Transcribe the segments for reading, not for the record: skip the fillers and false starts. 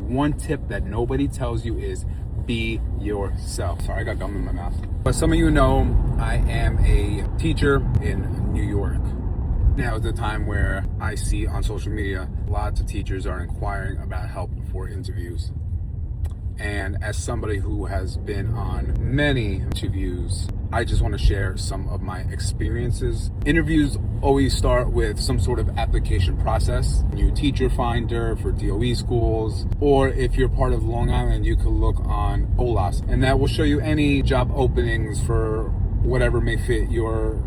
One tip that nobody tells you is be yourself. Sorry, I got gum in my mouth. But some of you know I am a teacher in New York. Now is the time where I see on social media lots of teachers are inquiring about help for interviews. And as somebody who has been on many interviews, I just want to share some of my experiences. Interviews always start with some sort of application process. New teacher finder for DOE schools, or if you're part of Long Island, you can look on OLAS, and that will show you any job openings for whatever may fit your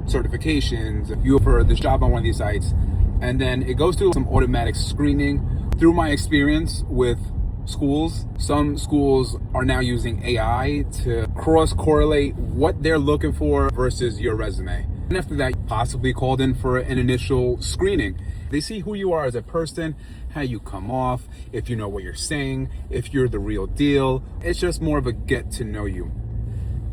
certifications. You for this job on one of these sites, and then it goes through some automatic screening. Through my experience with schools, some schools are now using AI to cross-correlate what they're looking for versus your resume. And after that, possibly called in for an initial screening. They see who you are as a person, how you come off, if you know what you're saying, if you're the real deal. It's just more of a get to know you.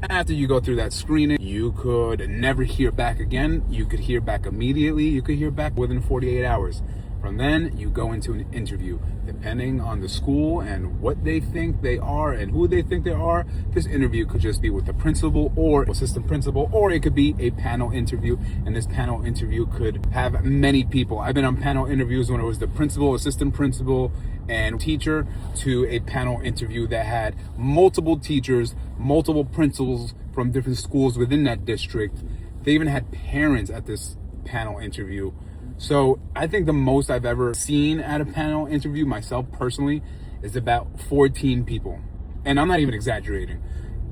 After you go through that screening, you could never hear back again. You could hear back immediately. You could hear back within 48 hours. From then, you go into an interview. Depending on the school and what they think they are and who they think they are, this interview could just be with the principal or assistant principal, or it could be a panel interview. And this panel interview could have many people. I've been on panel interviews when it was the principal, assistant principal, and teacher, to a panel interview that had multiple teachers, multiple principals from different schools within that district. They even had parents at this panel interview. So I think the most I've ever seen at a panel interview myself personally is about 14 people. And I'm not even exaggerating.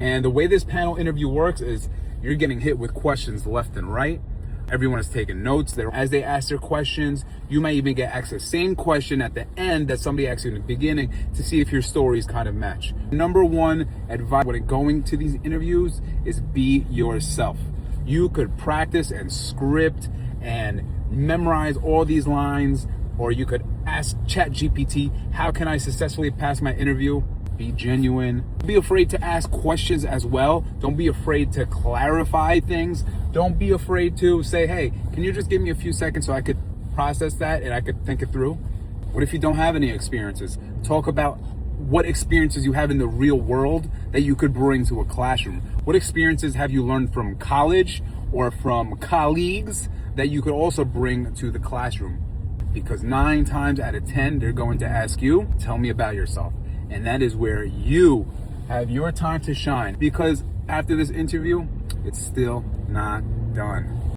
And the way this panel interview works is you're getting hit with questions left and right. Everyone is taking notes. As they ask their questions, you might even get asked the same question at the end that somebody asked you in the beginning to see if your stories kind of match. Number one advice when going to these interviews is be yourself. You could practice and script and memorize all these lines, or you could ask ChatGPT, how can I successfully pass my interview? Be genuine. Don't be afraid to ask questions as well. Don't be afraid to clarify things. Don't be afraid to say, hey, can you just give me a few seconds so I could process that and I could think it through? What if you don't have any experiences? Talk about what experiences you have in the real world that you could bring to a classroom. What experiences have you learned from college or from colleagues that you could also bring to the classroom? Because 9 times out of 10, they're going to ask you, tell me about yourself. And that is where you have your time to shine, because after this interview, it's still not done.